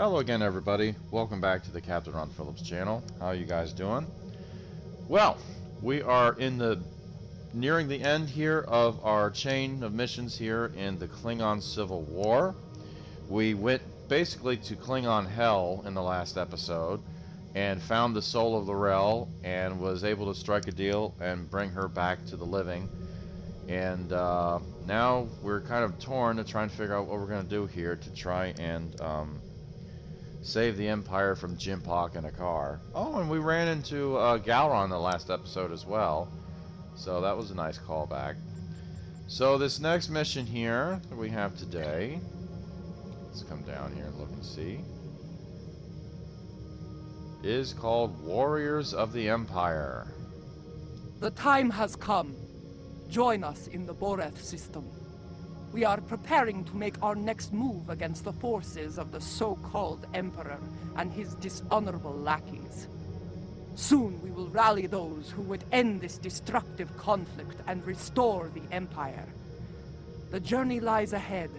Hello again, everybody. Welcome back to the Captain Ron Phillips channel. How are you guys doing? Well, we are nearing the end here of our chain of missions here in the Klingon Civil War. We went basically to Klingon Hell in the last episode and found the soul of L'Rell and was able to strike a deal and bring her back to the living. And now we're kind of torn to try and figure out what we're going to do here to try and save the Empire from Jimpock in a car. Oh, and we ran into Galron in the last episode as well. So that was a nice callback. So this next mission here that we have today, let's come down here and look and see, is called Warriors of the Empire. The time has come. Join us in the Boreth system. We are preparing to make our next move against the forces of the so-called Emperor and his dishonorable lackeys. Soon we will rally those who would end this destructive conflict and restore the Empire. The journey lies ahead.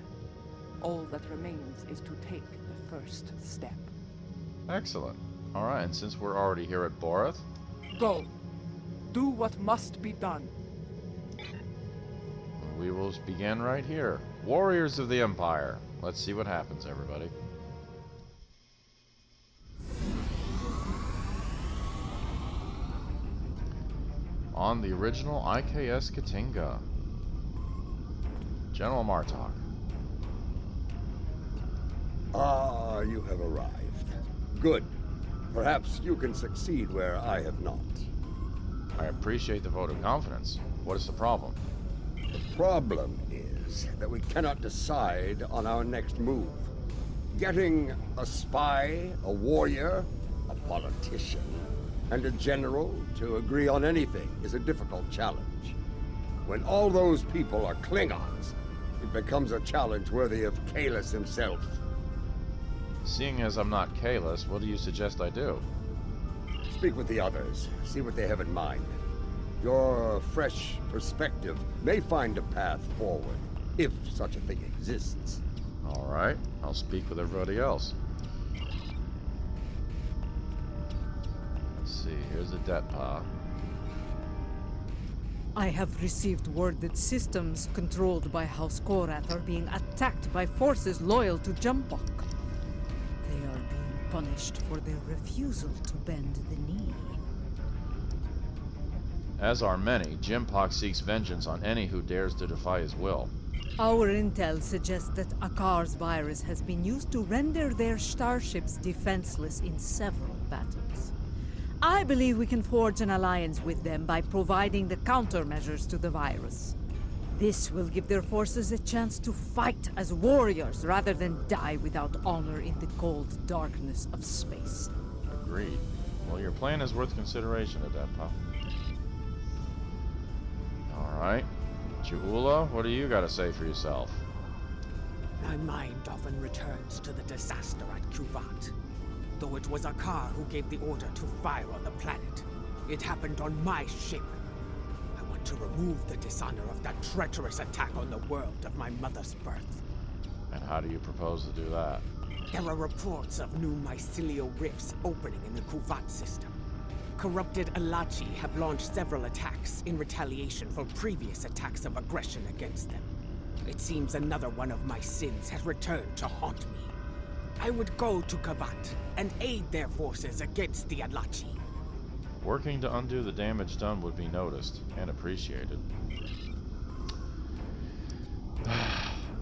All that remains is to take the first step. Excellent. Alright, and since we're already here at Boreth, Go. Do what must be done. we will begin right here. Warriors of the Empire. Let's see what happens, everybody. On the original IKS Katinga, General Martok. Ah, you have arrived. Good. Perhaps you can succeed where I have not. I appreciate the vote of confidence. What is the problem? The problem is that we cannot decide on our next move. Getting a spy, a warrior, a politician, and a general to agree on anything is a difficult challenge. When all those people are Klingons, it becomes a challenge worthy of Kahless himself. Seeing as I'm not Kahless, what do you suggest I do? Speak with the others, see what they have in mind. Your fresh perspective may find a path forward, if such a thing exists. Alright, I'll speak with everybody else. Let's see, here's a Detpa. I have received word that systems controlled by House Korath are being attacked by forces loyal to Jumpock. They are being punished for their refusal to bend the knee. As are many, Jimpock seeks vengeance on any who dares to defy his will. Our intel suggests that Akar's virus has been used to render their starships defenseless in several battles. I believe we can forge an alliance with them by providing the countermeasures to the virus. This will give their forces a chance to fight as warriors rather than die without honor in the cold darkness of space. Agreed. Well, your plan is worth consideration, Adeppa. Alright. Chiula, what do you got to say for yourself? My mind often returns to the disaster at Kuvat. Though it was Akar who gave the order to fire on the planet, it happened on my ship. I want to remove the dishonor of that treacherous attack on the world of my mother's birth. And how do you propose to do that? There are reports of new mycelial rifts opening in the Kuvat system. Corrupted Alachi have launched several attacks in retaliation for previous attacks of aggression against them. It seems another one of my sins has returned to haunt me. I would go to Kavat and aid their forces against the Alachi. Working to undo the damage done would be noticed and appreciated.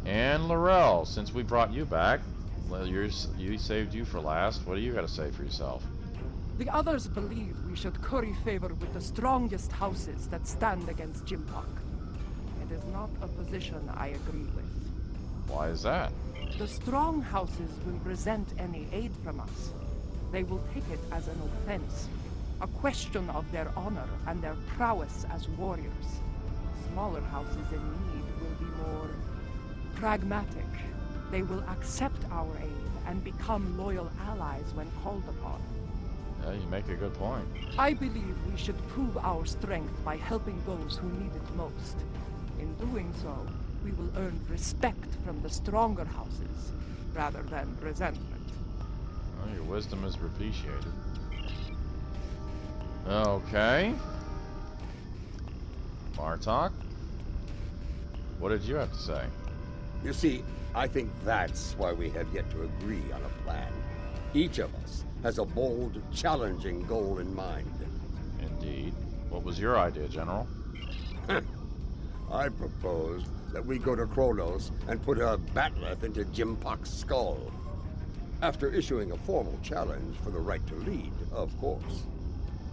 And L'Rell, since we brought you back, you saved you for last. What do you got to say for yourself? The others believe we should curry favor with the strongest houses that stand against Jimpock. It is not a position I agree with. Why is that? The strong houses will resent any aid from us. They will take it as an offense, a question of their honor and their prowess as warriors. Smaller houses in need will be more pragmatic. They will accept our aid and become loyal allies when called upon. Yeah, you make a good point. I believe we should prove our strength by helping those who need it most. In doing so, we will earn respect from the stronger houses, rather than resentment. Well, your wisdom is appreciated. Okay. Martok, what did you have to say? You see, I think that's why we have yet to agree on a plan. Each of us has a bold, challenging goal in mind. Indeed. What was your idea, General? I proposed that we go to Kronos and put a bat'leth into Jimpok's skull. After issuing a formal challenge for the right to lead, of course.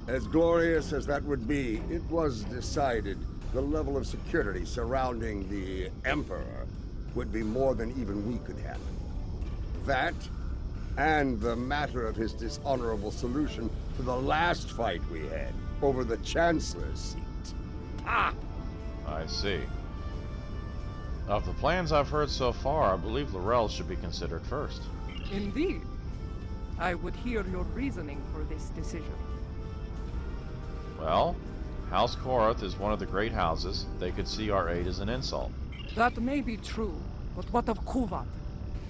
As glorious as that would be, it was decided the level of security surrounding the Emperor would be more than even we could handle. That, and the matter of his dishonorable solution to the last fight we had over the Chancellor's seat. Ah! I see. Of the plans I've heard so far, I believe Laurel should be considered first. Indeed. I would hear your reasoning for this decision. Well, House Korath is one of the great houses. They could see our aid as an insult. That may be true, but what of Kuvat?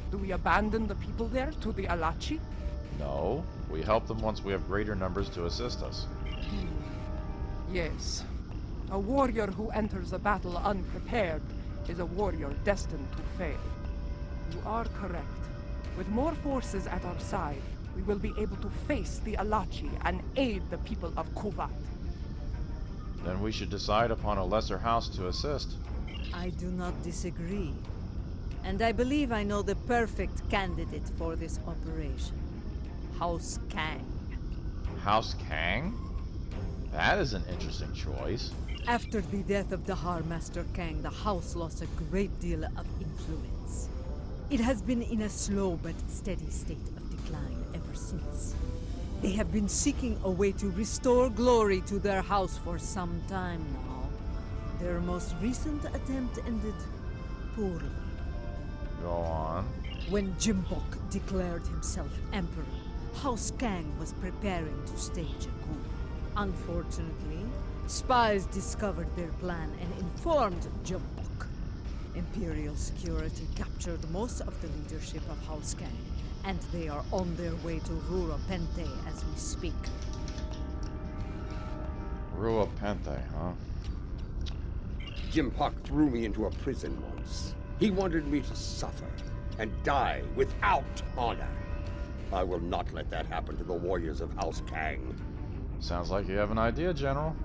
Do we abandon the people there to the Alachi? No, we help them once we have greater numbers to assist us. Yes. A warrior who enters a battle unprepared is a warrior destined to fail. You are correct. With more forces at our side, we will be able to face the Alachi and aid the people of Kuvat. Then we should decide upon a lesser house to assist. I do not disagree. And I believe I know the perfect candidate for this operation. House Kang. House Kang? That is an interesting choice. After the death of Dahar Master Kang, the house lost a great deal of influence. It has been in a slow but steady state of decline ever since. They have been seeking a way to restore glory to their house for some time now. Their most recent attempt ended poorly. Go on. When Jimpok declared himself emperor, House Kang was preparing to stage a coup. Unfortunately, spies discovered their plan and informed Jimpok. Imperial security captured most of the leadership of House Kang, and they are on their way to Rura Pente as we speak. Rua Pente, huh? Jimpok threw me into a prison once. He wanted me to suffer and die without honor. I will not let that happen to the warriors of House Kang. Sounds like you have an idea, General.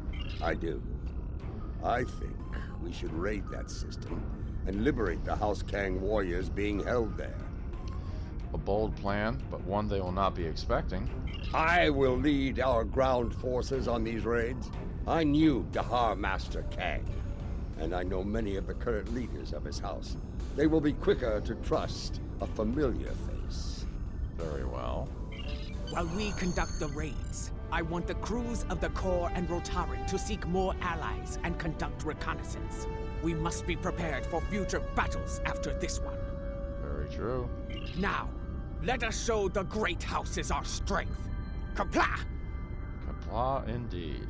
I do. I think we should raid that system and liberate the House Kang warriors being held there. A bold plan, but one they will not be expecting. I will lead our ground forces on these raids. I knew Dahar Master Kang, and I know many of the current leaders of his house. They will be quicker to trust a familiar face. Very well. While we conduct the raids, I want the crews of the Core and Rotaran to seek more allies and conduct reconnaissance. We must be prepared for future battles after this one. Very true. Now, let us show the great houses our strength. Kapla! Kapla indeed.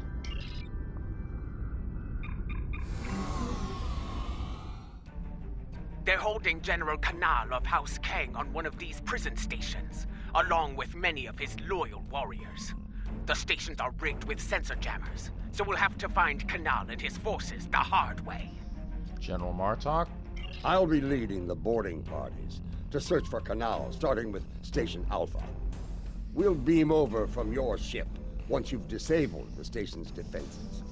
They're holding General Kanal of House Kang on one of these prison stations, along with many of his loyal warriors. The stations are rigged with sensor jammers, so we'll have to find Kanal and his forces the hard way. General Martok? I'll be leading the boarding parties to search for Kanal, starting with Station Alpha. We'll beam over from your ship once you've disabled the station's defenses.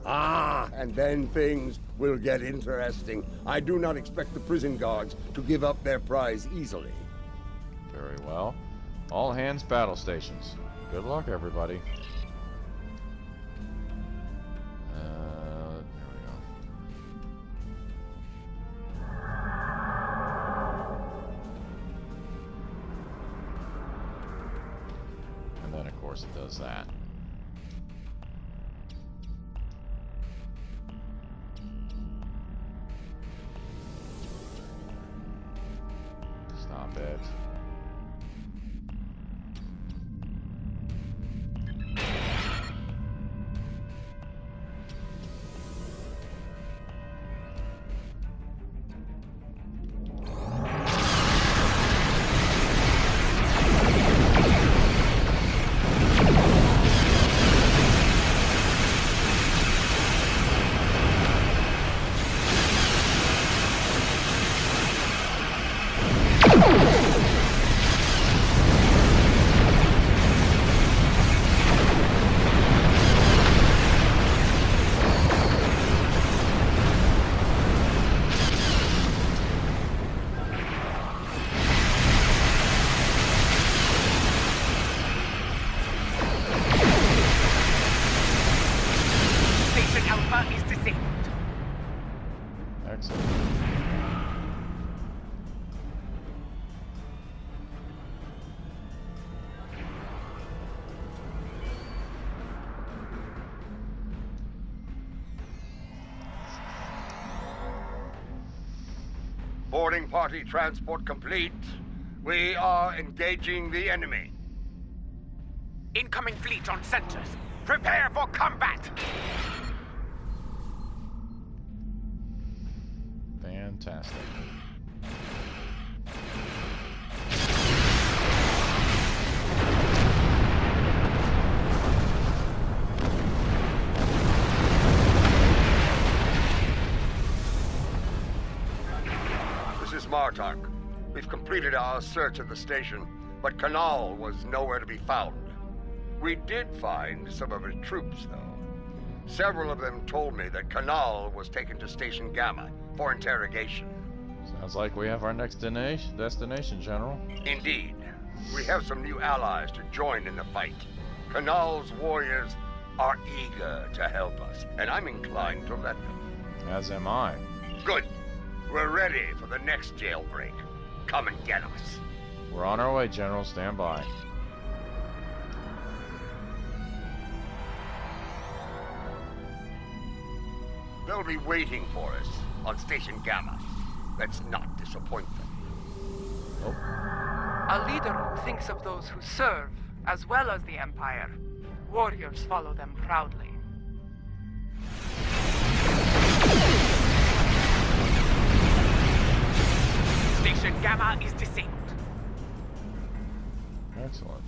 Ah, and then things will get interesting. I do not expect the prison guards to give up their prize easily. Very well. All hands battle stations. Good luck, everybody. There we go. And then, of course, it does that. Stop it. Boarding party transport complete. We are engaging the enemy. Incoming fleet on centers. Prepare for combat! Fantastic. This is Martok. We've completed our search of the station, but Kanal was nowhere to be found. We did find some of his troops, though. Several of them told me that Kanal was taken to Station Gamma for interrogation. Sounds like we have our next destination, General. Indeed. We have some new allies to join in the fight. Kanal's warriors are eager to help us, and I'm inclined to let them. As am I. Good. We're ready for the next jailbreak. Come and get us. We're on our way, General. Stand by. They'll be waiting for us on Station Gamma. Let's not disappoint them. Oh. A leader who thinks of those who serve, as well as the Empire. Warriors follow them proudly. Station Gamma is disabled. Excellent.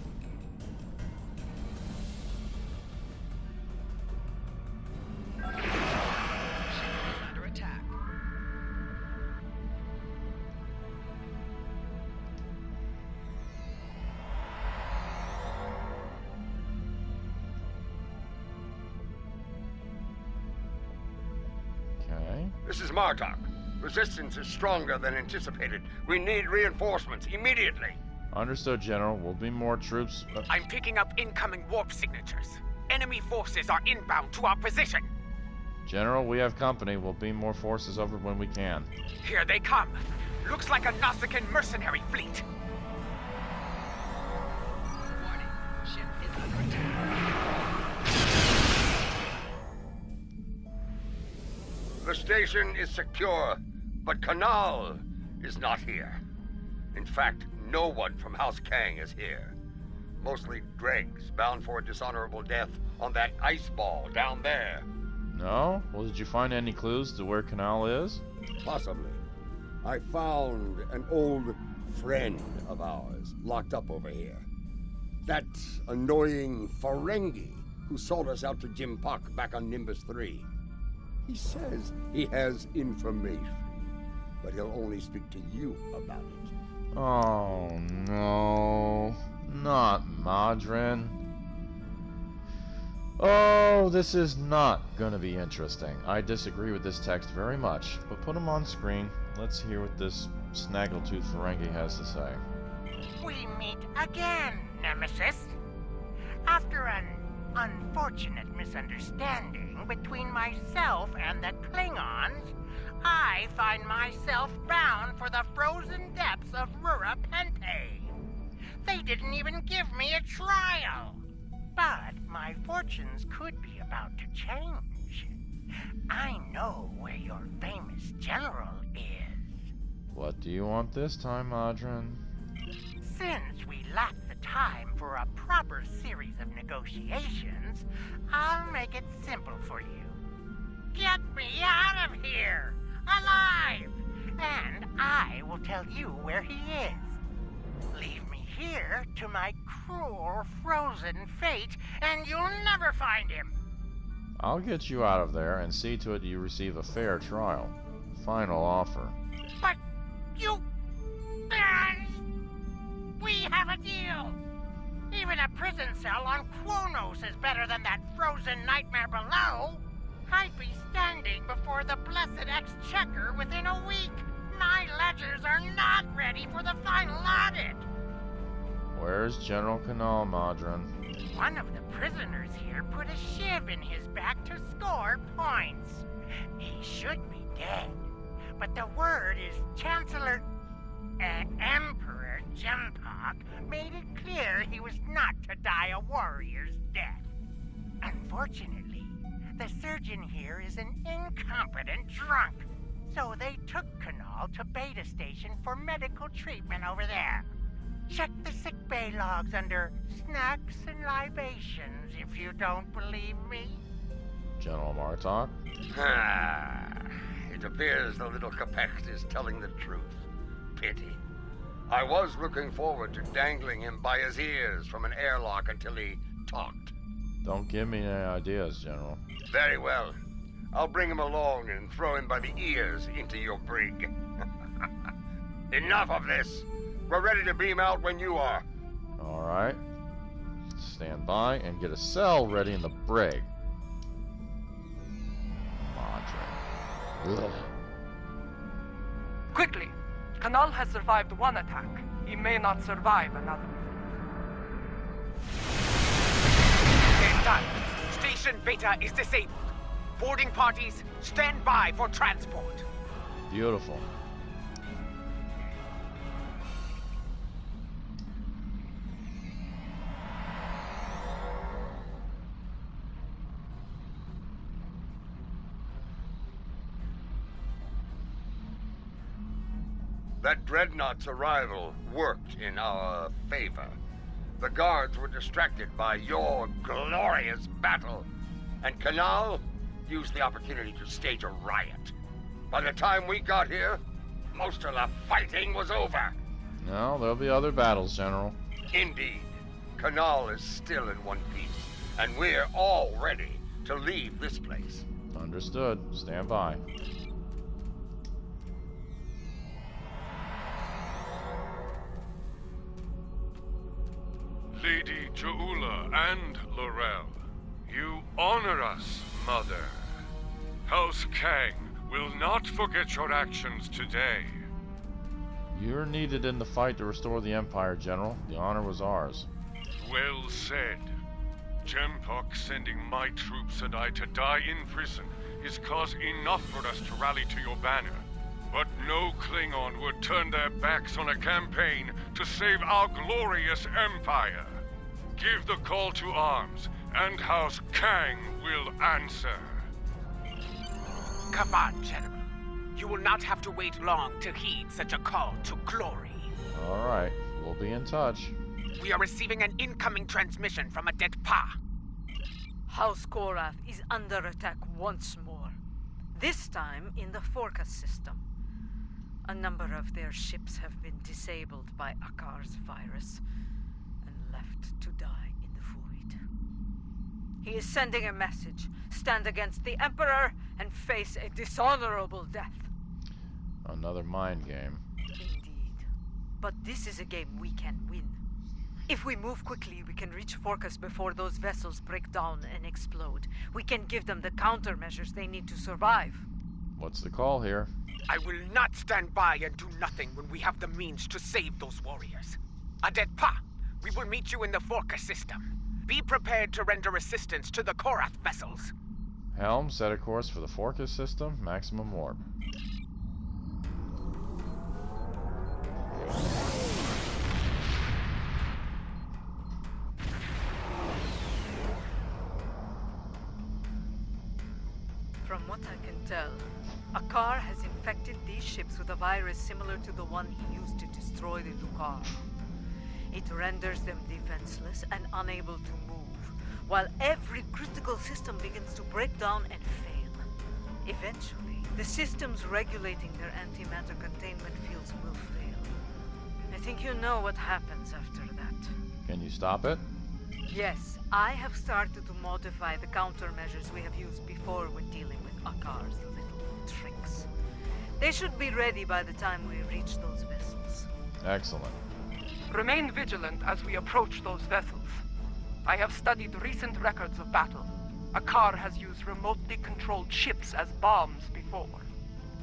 Under attack. Okay. This is Martok. Resistance is stronger than anticipated. We need reinforcements immediately. Understood, General. Will be more troops. I'm picking up incoming warp signatures. Enemy forces are inbound to our position. General, we have company. We'll beam more forces over when we can. Here they come. Looks like a Nausicaan mercenary fleet. Warning. Ship is under attack. The station is secure, but Kanal is not here. In fact, no one from House Kang is here. Mostly dregs bound for a dishonorable death on that ice ball down there. No? Well, did you find any clues to where Canal is? Possibly. I found an old friend of ours locked up over here. That annoying Ferengi who sold us out to Jim Pak back on Nimbus 3. He says he has information, but he'll only speak to you about it. Oh, no. Not Modron. Oh, this is not gonna be interesting. I disagree with this text very much, but put him on screen. Let's hear what this snaggletooth Ferengi has to say. We meet again, Nemesis. After an unfortunate misunderstanding between myself and the Klingons, I find myself bound for the frozen depths of Rura Penthe. They didn't even give me a trial. But my fortunes could be about to change. I know where your famous general is. What do you want this time, Modron? Since we lack the time for a proper series of negotiations, I'll make it simple for you. Get me out of here, alive, and I will tell you where he is. Leave me here to my cruel, frozen fate, and you'll never find him. I'll get you out of there and see to it you receive a fair trial. Final offer. But you... We have a deal. Even a prison cell on Kronos is better than that frozen nightmare below. I'd be standing before the blessed Exchequer within a week. My ledgers are not ready for the final audit. Where's General Canal, Modron? One of the prisoners here put a shiv in his back to score points. He should be dead, but the word is Chancellor... Emperor Jempak made it clear he was not to die a warrior's death. Unfortunately, the surgeon here is an incompetent drunk, So they took Kanal to Beta Station for medical treatment over there. Check the sickbay logs under snacks and libations if you don't believe me. General Martok? It appears the little Capect is telling the truth. Pity. I was looking forward to dangling him by his ears from an airlock until he talked. Don't give me any ideas, General. Very well. I'll bring him along and throw him by the ears into your brig. Enough of this. We're ready to beam out when you are. All right. Stand by and get a cell ready in the brig. Madre. Ugh. Quickly! Kanal has survived one attack. He may not survive another. Okay, done. Station Beta is disabled. Boarding parties, stand by for transport. Beautiful. That dreadnought's arrival worked in our favor. The guards were distracted by your glorious battle, and Kanal used the opportunity to stage a riot. By the time we got here, most of the fighting was over. No, there'll be other battles, General. Indeed, Kanal is still in one piece, and we're all ready to leave this place. Understood. Stand by. Lady Joula and Laurel, you honor us, Mother. House Kang will not forget your actions today. You're needed in the fight to restore the Empire, General. The honor was ours. Well said. Jempok sending my troops and I to die in prison is cause enough for us to rally to your banner. But no Klingon would turn their backs on a campaign to save our glorious Empire. Give the call to arms, and House Kang will answer. Come on, General. You will not have to wait long to heed such a call to glory. All right. We'll be in touch. We are receiving an incoming transmission from Adet Pa. House Korath is under attack once more. This time in the Forcas system. A number of their ships have been disabled by Akar's virus and left to die in the void. He is sending a message. Stand against the Emperor and face a dishonorable death. Another mind game. Indeed. But this is a game we can win. If we move quickly, we can reach Forcas before those vessels break down and explode. We can give them the countermeasures they need to survive. What's the call here? I will not stand by and do nothing when we have the means to save those warriors. Adet Pa, we will meet you in the Forcas system. Be prepared to render assistance to the Korath vessels. Helm, set a course for the Forcas system, maximum warp. From what I can tell, Akar has infected these ships with a virus similar to the one he used to destroy the Lucar. It renders them defenseless and unable to move, while every critical system begins to break down and fail. Eventually, the systems regulating their antimatter containment fields will fail. I think you know what happens after that. Can you stop it? Yes, I have started to modify the countermeasures we have used before when dealing with Akar's little tricks. They should be ready by the time we reach those vessels. Excellent. Remain vigilant as we approach those vessels. I have studied recent records of battle. Akar has used remotely controlled ships as bombs before.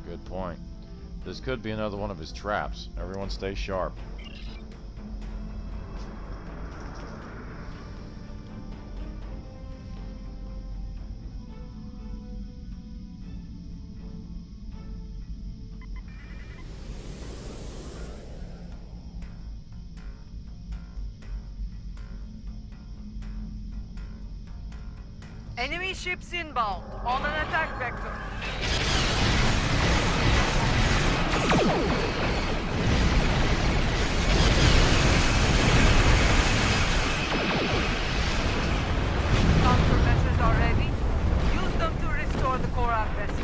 Good point. This could be another one of his traps. Everyone stay sharp. Enemy ships inbound, on an attack vector. Countermeasures are ready. Use them to restore the Koran vessels.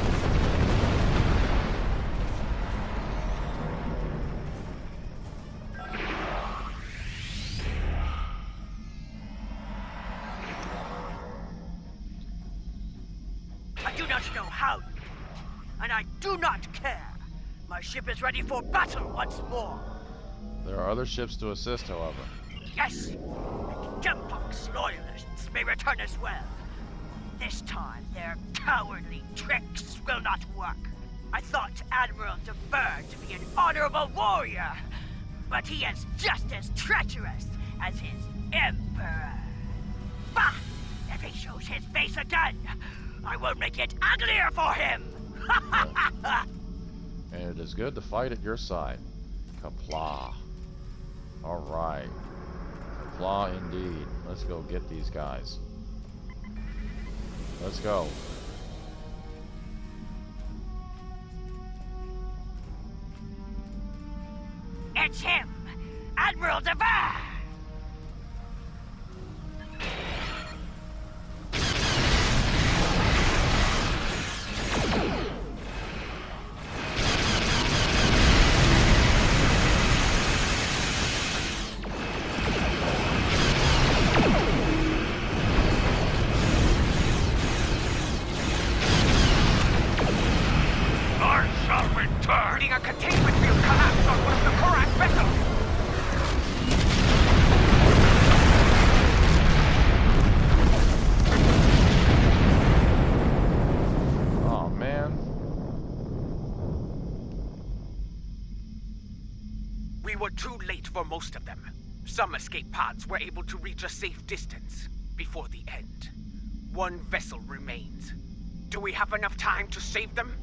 I do not know how you did it, and I do not care. My ship is ready for battle once more. There are other ships to assist, however. Yes, and Gempunk's loyalists may return as well. This time, their cowardly tricks will not work. I thought Admiral DeVere to be an honorable warrior, but he is just as treacherous as his Emperor. Bah! If he shows his face again, I will make it uglier for him! And it is good to fight at your side. Kapla. Alright. Kapla indeed. Let's go get these guys. Let's go. It's him! Admiral DeVere! I shall return! Reading a containment field collapse on one of the Korak vessels! Oh man. We were too late for most of them. Some escape pods were able to reach a safe distance before the end. One vessel remains. Do we have enough time to save them?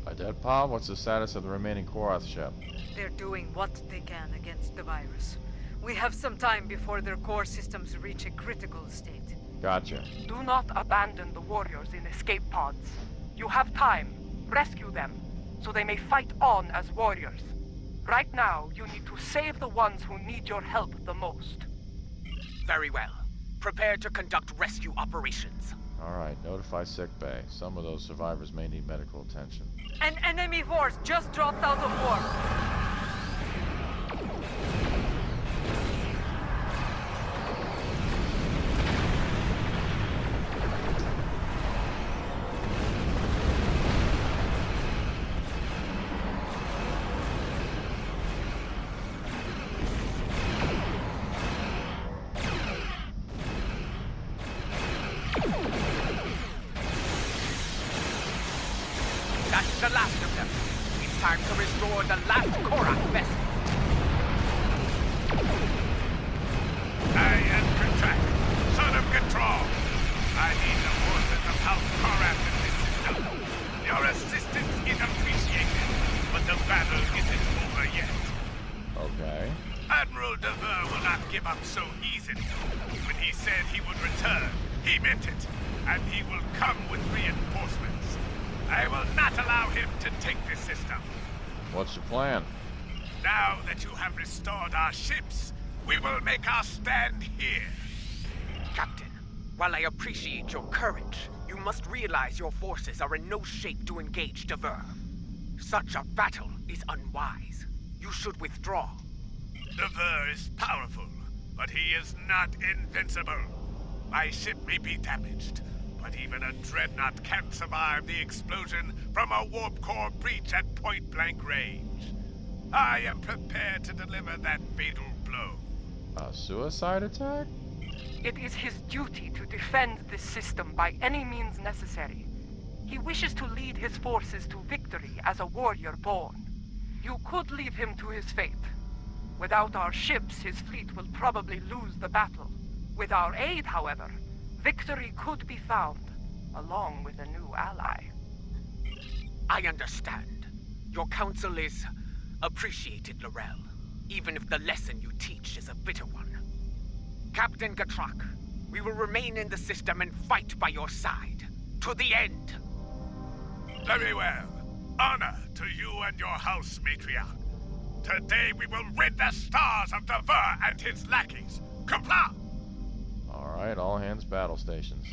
Adedpa, what's the status of the remaining Korath ship? They're doing what they can against the virus. We have some time before their core systems reach a critical state. Gotcha. Do not abandon the warriors in escape pods. You have time. Rescue them, so they may fight on as warriors. Right now, you need to save the ones who need your help the most. Very well. Prepare to conduct rescue operations. Alright, notify sickbay. Some of those survivors may need medical attention. An enemy force just dropped out of war. That's the last of them. It's time to restore the last Korak vessel. I am Katak, son of Gatral. I need the forces of House Korath in this system. Your assistance is appreciated, but the battle isn't over yet. Okay. Admiral DeVere will not give up so easily. When he said he would return, he meant it, and he will come with reinforcements. I will not allow him to take this system. What's your plan? Now that you have restored our ships, we will make our stand here. Captain, while I appreciate your courage, you must realize your forces are in no shape to engage DeVere. Such a battle is unwise. You should withdraw. DeVere is powerful, but he is not invincible. My ship may be damaged, but even a dreadnought can't survive the explosion from a warp core breach at point-blank range. I am prepared to deliver that fatal blow. A suicide attack? It is his duty to defend this system by any means necessary. He wishes to lead his forces to victory as a warrior born. You could leave him to his fate. Without our ships, his fleet will probably lose the battle. With our aid, however, victory could be found, along with a new ally. I understand. Your counsel is appreciated, Laurel, even if the lesson you teach is a bitter one. Captain Gatrak, we will remain in the system and fight by your side, to the end. Very well. Honor to you and your house, matriarch. Today we will rid the stars of Dever and his lackeys. Comply! Alright, all hands battle stations.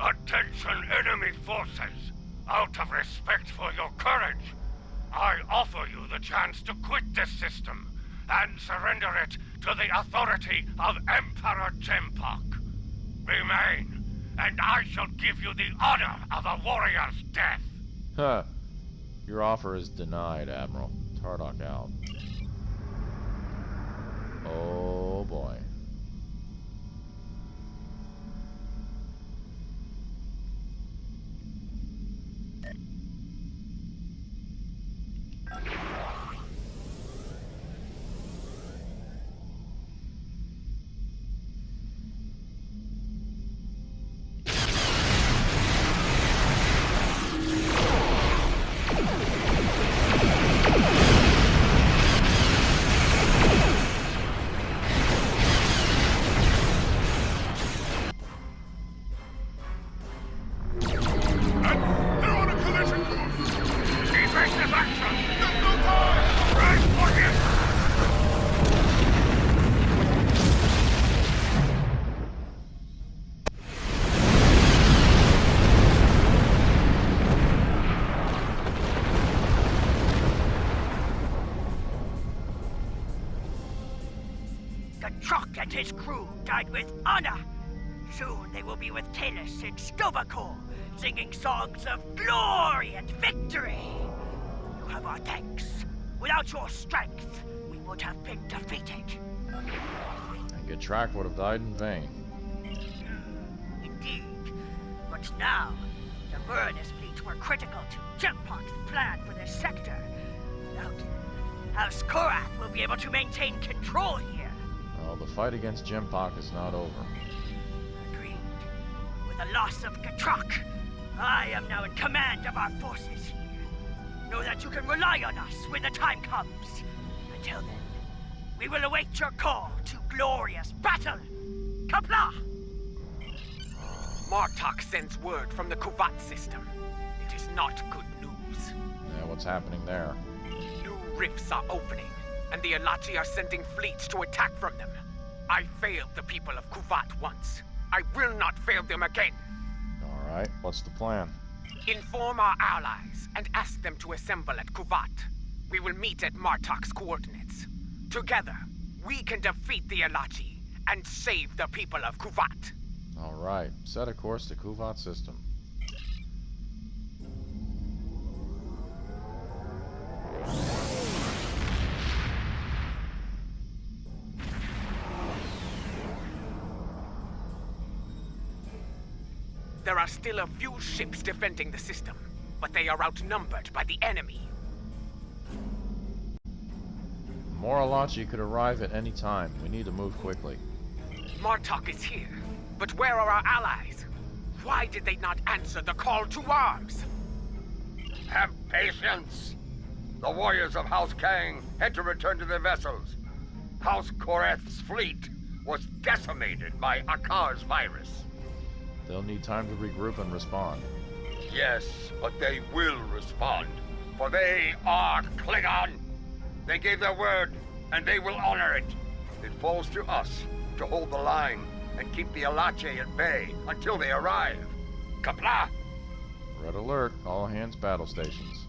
Attention, enemy forces! Out of respect for your courage, I offer you the chance to quit this system and surrender it to the authority of Emperor Jempok. Remain, and I shall give you the honor of a warrior's death. Huh. Your offer is denied, Admiral. Tardok out. Oh boy. The truck and his crew died with honor. Soon they will be with Talis and Stovacor, singing songs of glory and victory. You have our thanks. Without your strength, we would have been defeated. And Gitrak would have died in vain. Indeed. But now, the Vernus fleet were critical to Jempok's plan for this sector. Without it, House Korath will be able to maintain control here. Well, the fight against Jempok is not over. Agreed. With the loss of Gitrak, I am now in command of our forces here. Know that you can rely on us when the time comes. Until then, we will await your call to glorious battle. Kapla! Martok sends word from the Kuvat system. It is not good news. Yeah, what's happening there? New rifts are opening, and the Alachi are sending fleets to attack from them. I failed the people of Kuvat once. I will not fail them again. Alright, what's the plan? Inform our allies and ask them to assemble at Kuvat. We will meet at Martok's coordinates. Together, we can defeat the Alachi and save the people of Kuvat. Alright, set a course to Kuvat system. There are still a few ships defending the system, but they are outnumbered by the enemy. More Alachi could arrive at any time. We need to move quickly. Martok is here, but where are our allies? Why did they not answer the call to arms? Have patience. The warriors of House Kang had to return to their vessels. House Korath's fleet was decimated by Akar's virus. They'll need time to regroup and respond. Yes, but they will respond, for they are Klingon. They gave their word, and they will honor it. It falls to us to hold the line and keep the Alache at bay until they arrive. Kapla! Red alert, all hands battle stations.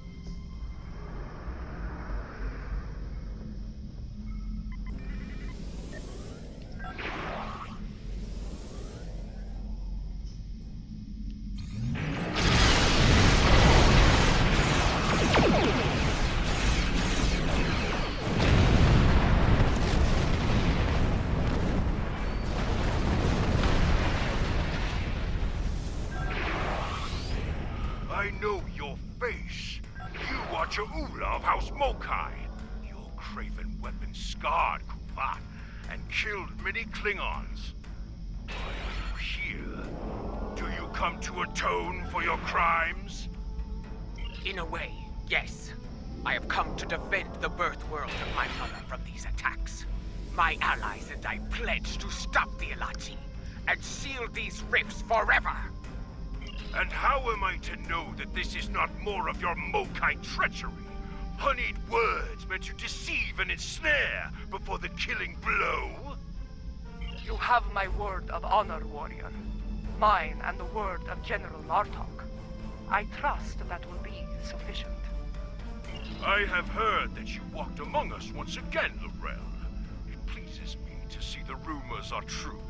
I know your face. You are Cha'ula of House Mokai. Your craven weapon scarred Kuvat and killed many Klingons. Why are you here? Do you come to atone for your crimes? In a way, yes. I have come to defend the birth world of my mother from these attacks. My allies and I pledge to stop the Alachi and seal these rifts forever. And how am I to know that this is not more of your Mokai treachery? Honeyed words meant to deceive and ensnare before the killing blow? You have my word of honor, warrior. Mine and the word of General Martok. I trust that will be sufficient. I have heard that you walked among us once again, Lorel. It pleases me to see the rumors are true.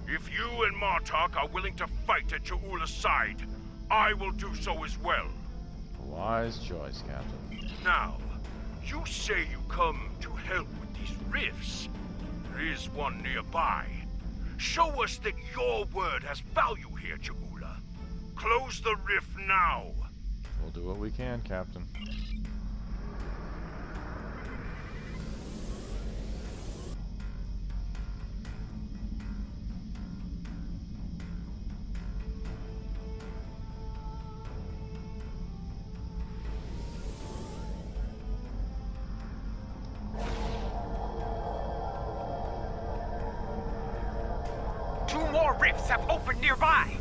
If you and Martok are willing to fight at Jaula's side, I will do so as well. Wise choice, Captain. Now, you say you come to help with these rifts. There is one nearby. Show us that your word has value here, Jaula. Close the rift now. We'll do what we can, Captain. Two more rifts have opened nearby!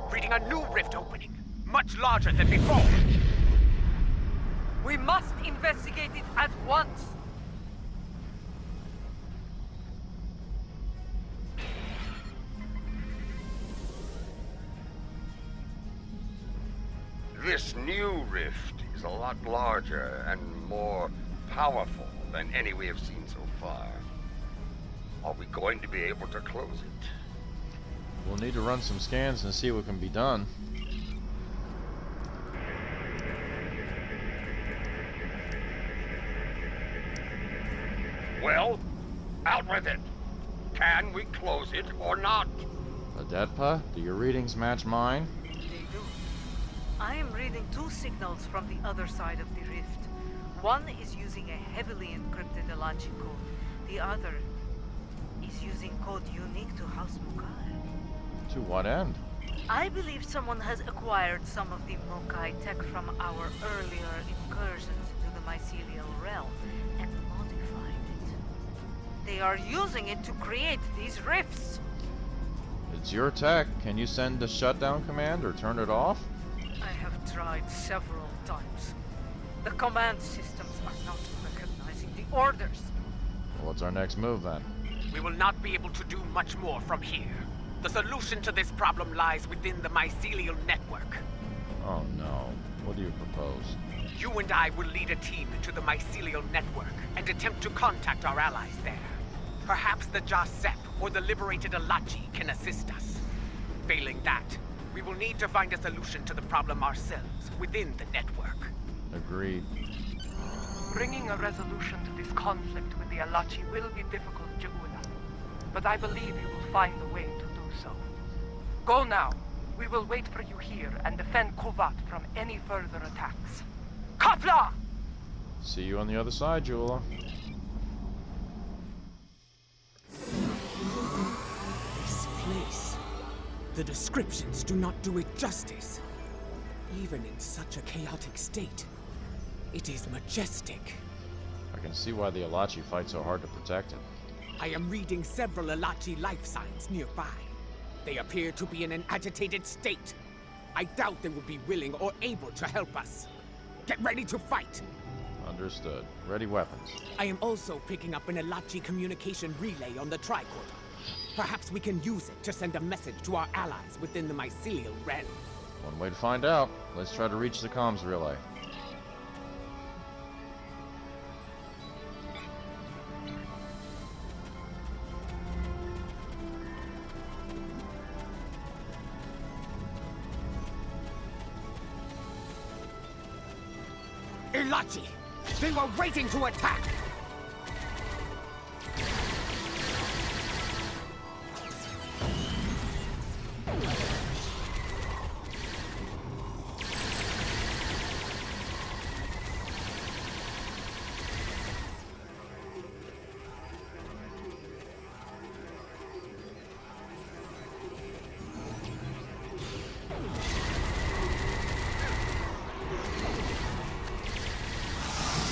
Reading a new rift opening, much larger than before. We must investigate it at once. This new rift is a lot larger and more powerful than any we have seen so far. Are we going to be able to close it? We'll need to run some scans and see what can be done. Well, out with it. Can we close it or not? Adetpa, do your readings match mine? They do. I am reading two signals from the other side of the rift. One is using a heavily encrypted Alachi code. The other is using code unique to House Mokai. To what end? I believe someone has acquired some of the Mokai tech from our earlier incursions into the mycelial realm and modified it. They are using it to create these rifts. It's your tech. Can you send a shutdown command or turn it off? I have tried several times. The command systems are not recognizing the orders. Well, what's our next move then? We will not be able to do much more from here. The solution to this problem lies within the mycelial network. Oh no. What do you propose? You and I will lead a team into the mycelial network and attempt to contact our allies there. Perhaps the Jasep or the liberated Alachi can assist us. Failing that, we will need to find a solution to the problem ourselves within the network. Agreed. Bringing a resolution to this conflict with the Alachi will be difficult, Jaula. But I believe you will find a way to do so. Go now. We will wait for you here and defend Kuvat from any further attacks. Kapla! See you on the other side, Jula. This place. The descriptions do not do it justice. Even in such a chaotic state, it is majestic. I can see why the Alachi fight so hard to protect it. I am reading several Alachi life signs nearby. They appear to be in an agitated state. I doubt they will be willing or able to help us. Get ready to fight! Understood. Ready weapons. I am also picking up an Alachi communication relay on the tricorder. Perhaps we can use it to send a message to our allies within the mycelial realm. One way to find out. Let's try to reach the comms relay. Ilachi! They were waiting to attack!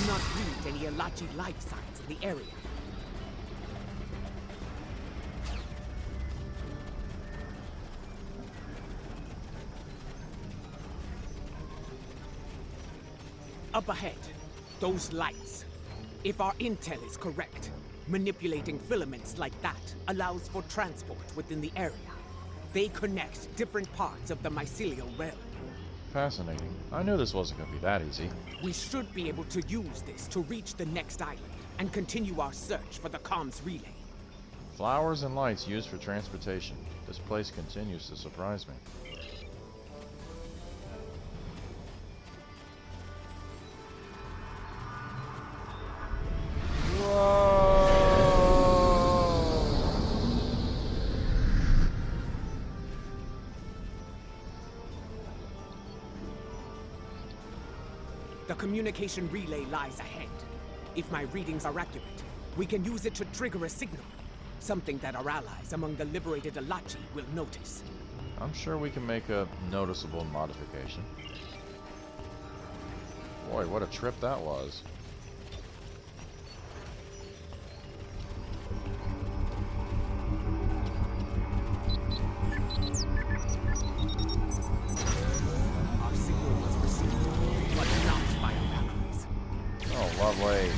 Not read any Ilachi life signs in the area. Up ahead, those lights. If our intel is correct, manipulating filaments like that allows for transport within the area. They connect different parts of the mycelial realm. Fascinating. I knew this wasn't going to be that easy. We should be able to use this to reach the next island and continue our search for the comms relay. Flowers and lights used for transportation. This place continues to surprise me. The communication relay lies ahead. If my readings are accurate, we can use it to trigger a signal. Something that our allies among the liberated Ilachi will notice. I'm sure we can make a noticeable modification. Boy, what a trip that was. Our signal was received, but not by our allies. Oh, lovely.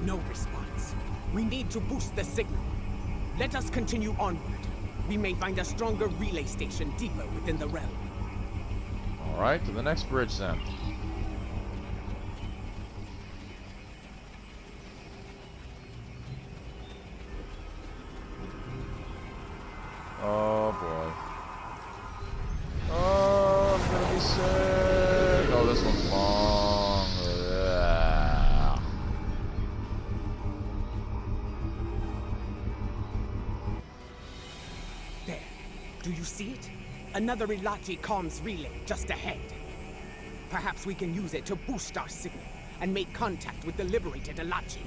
No response. We need to boost the signal. Let us continue onward. We may find a stronger relay station deeper within the realm. Alright, to the next bridge then. Oh boy. Oh, I'm gonna be sick. Oh, this one's long. Ugh. There. Do you see it? Another Ilachi comms relay just ahead. Perhaps we can use it to boost our signal and make contact with the liberated Ilachi.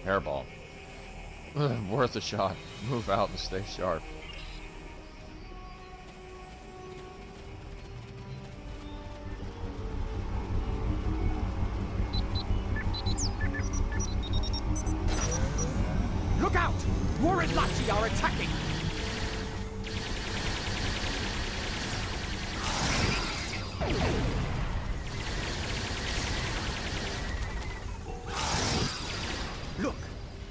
Hairball. Worth a shot. Move out and stay sharp. Look out! More Ilachi are attacking! Look!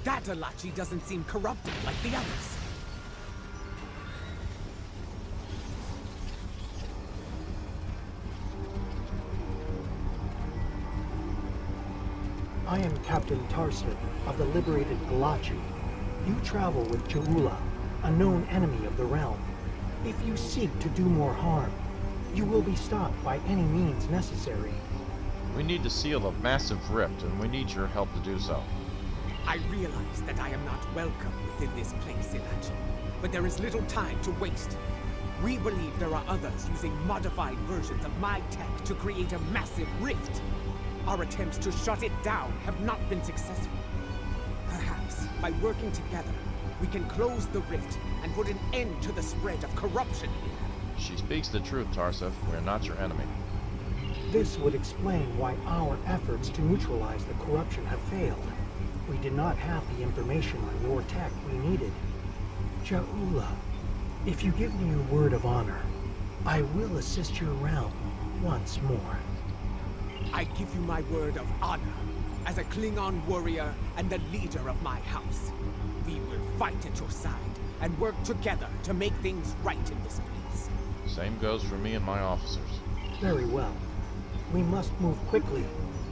That Ilachi doesn't seem corrupted like the others. I am Captain Tarser of the liberated Ilachi. You travel with Jaula, a known enemy of the realm. If you seek to do more harm, you will be stopped by any means necessary. We need to seal a massive rift, and we need your help to do so. I realize that I am not welcome within this place, Ilachi, but there is little time to waste. We believe there are others using modified versions of my tech to create a massive rift. Our attempts to shut it down have not been successful. Perhaps, by working together, we can close the rift and put an end to the spread of corruption here. She speaks the truth, Tarsef. We're not your enemy. This would explain why our efforts to neutralize the corruption have failed. We did not have the information on your tech we needed. Jaula, if you give me your word of honor, I will assist your realm once more. I give you my word of honor as a Klingon warrior and the leader of my house. We will fight at your side and work together to make things right in this place. Same goes for me and my officers. Very well. We must move quickly.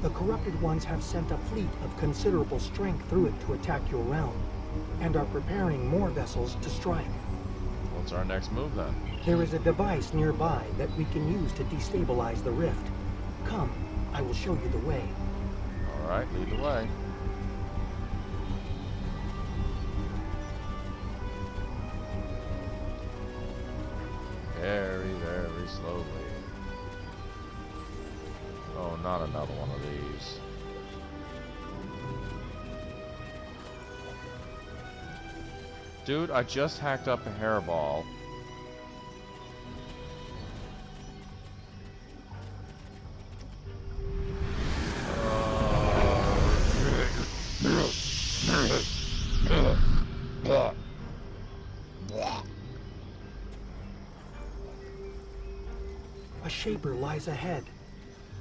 The corrupted ones have sent a fleet of considerable strength through it to attack your realm, and are preparing more vessels to strike. What's our next move then? There is a device nearby that we can use to destabilize the rift. Come, I will show you the way. Alright, lead the way. Very, very slowly. Oh, not another one of these. Dude, I just hacked up a hairball. A Shaper lies ahead.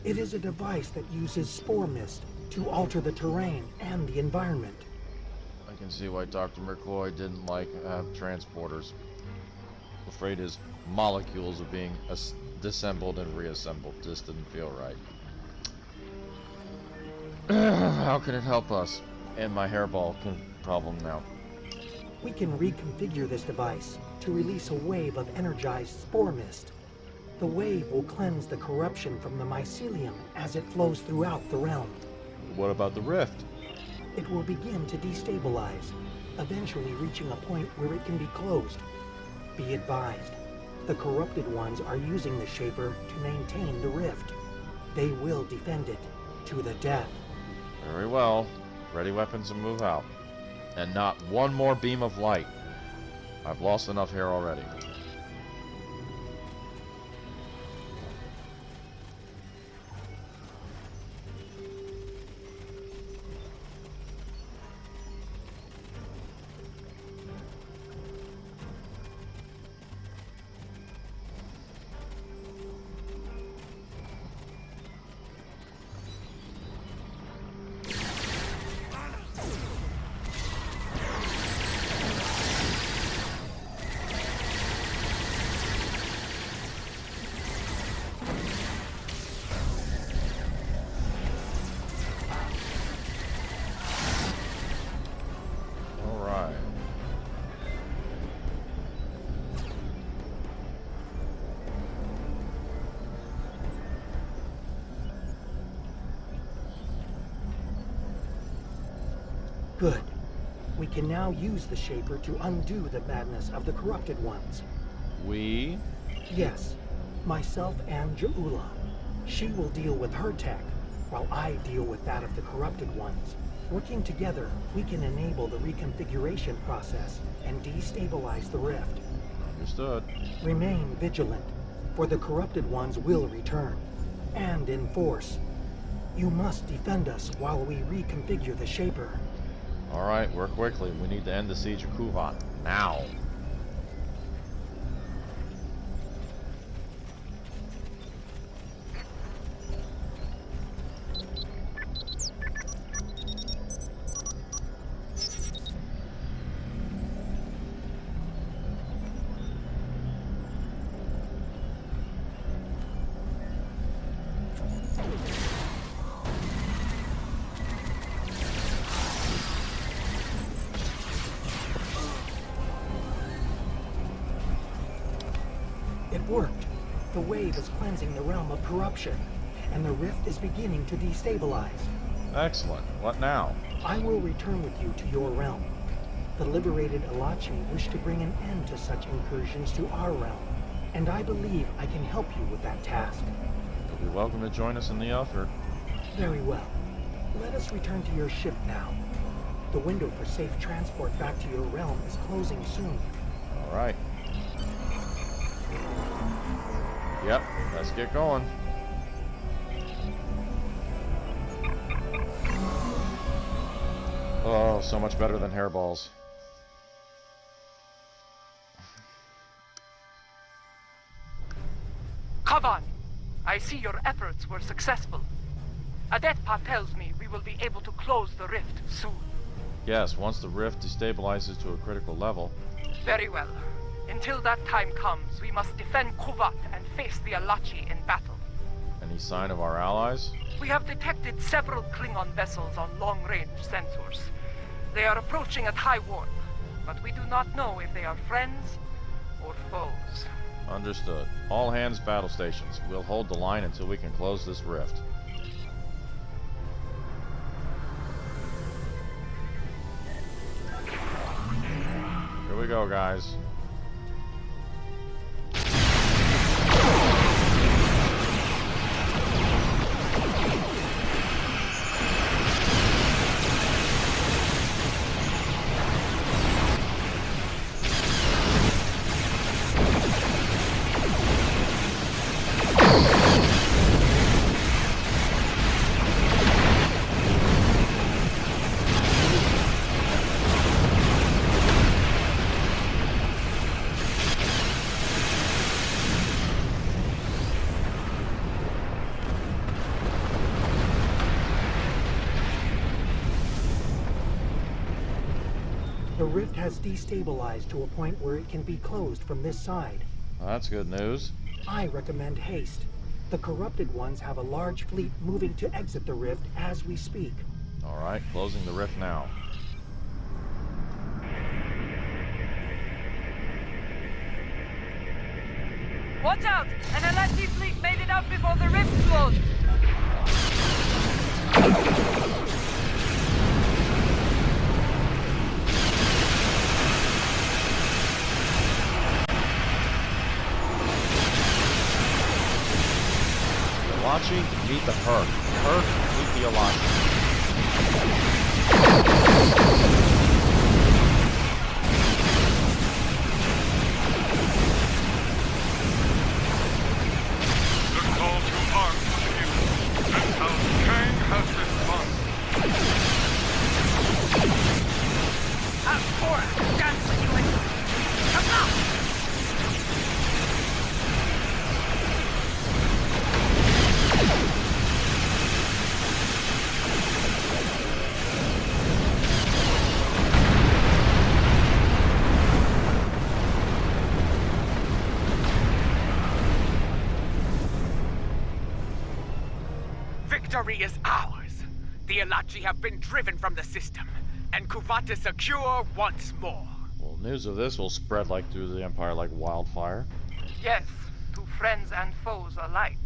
It is a device that uses spore mist to alter the terrain and the environment. I can see why Dr. McCloy didn't like transporters. Afraid his molecules are being disassembled and reassembled. Just didn't feel right. How can it help us? And my hairball problem now. We can reconfigure this device to release a wave of energized spore mist. The wave will cleanse the corruption from the mycelium as it flows throughout the realm. What about the rift? It will begin to destabilize, eventually reaching a point where it can be closed. Be advised, the corrupted ones are using the Shaper to maintain the rift. They will defend it to the death. Very well. Ready weapons and move out. And not one more beam of light. I've lost enough hair already. Good. We can now use the Shaper to undo the madness of the corrupted ones. We? Yes. Myself and Ja'ula. She will deal with her tech, while I deal with that of the corrupted ones. Working together, we can enable the reconfiguration process and destabilize the rift. Understood. Remain vigilant, for the corrupted ones will return, and in force. You must defend us while we reconfigure the Shaper. Alright, work quickly. We need to end the siege of Kuvat. Now. It worked. The wave is cleansing the realm of corruption, and the rift is beginning to destabilize. Excellent. What now? I will return with you to your realm. The liberated Alachi wish to bring an end to such incursions to our realm, and I believe I can help you with that task. You'll be welcome to join us in the effort. Very well. Let us return to your ship now. The window for safe transport back to your realm is closing soon. Alright. Yep, let's get going. Oh, so much better than hairballs. Kavan, I see your efforts were successful. Adetpa tells me we will be able to close the rift soon. Yes, once the rift destabilizes to a critical level. Very well. Until that time comes, we must defend Kuvat and face the Alachi in battle. Any sign of our allies? We have detected several Klingon vessels on long-range sensors. They are approaching at high warp, but we do not know if they are friends or foes. Understood. All hands battle stations. We'll hold the line until we can close this rift. Here we go, guys. The rift has destabilized to a point where it can be closed from this side. Well, that's good news. I recommend haste. The corrupted ones have a large fleet moving to exit the rift as we speak. Alright, closing the rift now. Watch out! An Alachi fleet made it out before the rift closed! Alachi, meet the Herc. Herc, meet the Alachi. The call to arms was given, and House Kang has responded. House Cora, dance with you. Come on! Victory is ours. The Alachi have been driven from the system, and Kuvat is secure once more. Well, news of this will spread like through the Empire like wildfire. Yes, to friends and foes alike.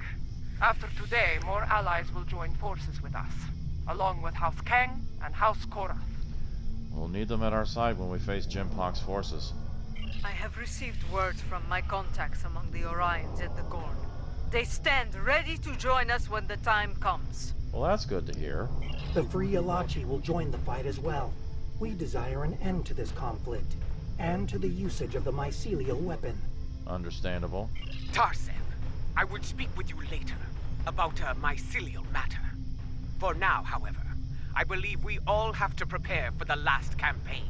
After today, more allies will join forces with us, along with House Kang and House Korath. We'll need them at our side when we face Jimpok's forces. I have received word from my contacts among the Orions and the Gorn. They stand ready to join us when the time comes. Well, that's good to hear. The Free Alachi will join the fight as well. We desire an end to this conflict, and to the usage of the mycelial weapon. Understandable. Tarsev, I would speak with you later about a mycelial matter. For now, however, I believe we all have to prepare for the last campaign.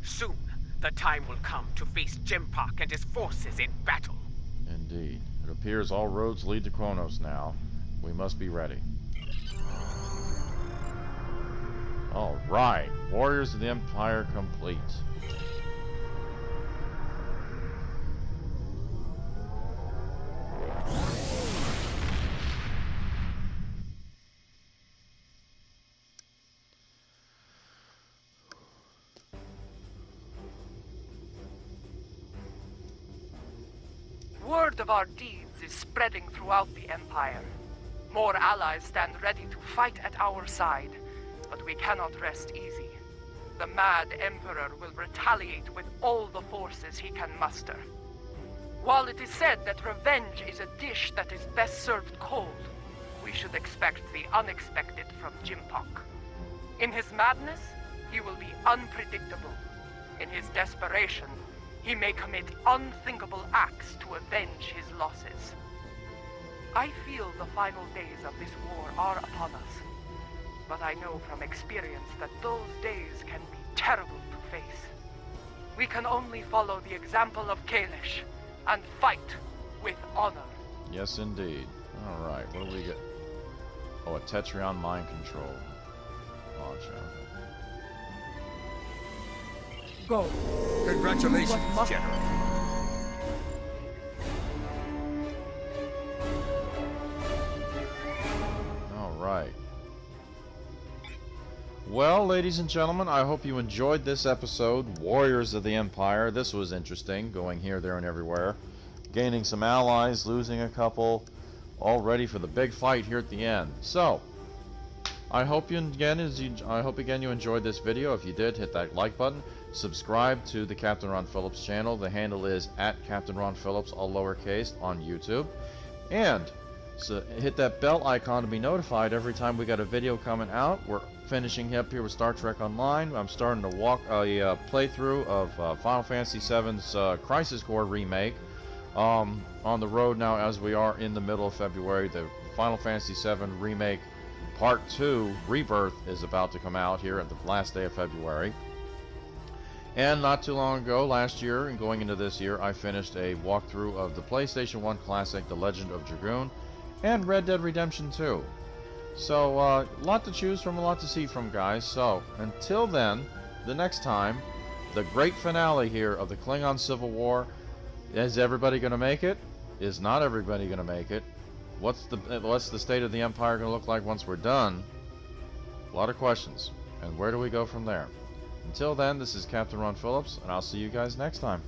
Soon, the time will come to face Jimpok and his forces in battle. Indeed. It appears all roads lead to Kronos now. We must be ready. Alright. Warriors of the Empire complete. Word of our deeds is spreading throughout the Empire. More allies stand ready to fight at our side, but we cannot rest easy. The mad Emperor will retaliate with all the forces he can muster. While it is said that revenge is a dish that is best served cold, we should expect the unexpected from Jimpok. In his madness, he will be unpredictable. In his desperation, he may commit unthinkable acts to avenge his losses. I feel the final days of this war are upon us, but I know from experience that those days can be terrible to face. We can only follow the example of Kalish and fight with honor. Yes, indeed. Alright, what do we get? Oh, a Tetrion mind control launcher. Go. Congratulations, What must- General. All right. Well, ladies and gentlemen, I hope you enjoyed this episode, Warriors of the Empire. This was interesting, going here, there, and everywhere. Gaining some allies, losing a couple, all ready for the big fight here at the end. So, I hope you again you enjoyed this video. If you did, hit that like button. Subscribe to the Captain Ron Phillips channel. The handle is @CaptainRonPhillips, all lowercase, on YouTube. And so hit that bell icon to be notified every time we got a video coming out. We're finishing up here with Star Trek Online. I'm starting to walk a playthrough of Final Fantasy VII's Crisis Core remake. On the road now as we are in the middle of February. The Final Fantasy VII Remake Part 2 Rebirth is about to come out here at the last day of February. And not too long ago, last year and going into this year, I finished a walkthrough of the PlayStation 1 classic The Legend of Dragoon and Red Dead Redemption 2. So, a lot to choose from, a lot to see from, guys. So, until then, the next time, the great finale here of the Klingon Civil War. Is everybody going to make it? Is not everybody going to make it? What's the state of the Empire going to look like once we're done? A lot of questions. And where do we go from there? Until then, this is Captain Ron Phillips, and I'll see you guys next time.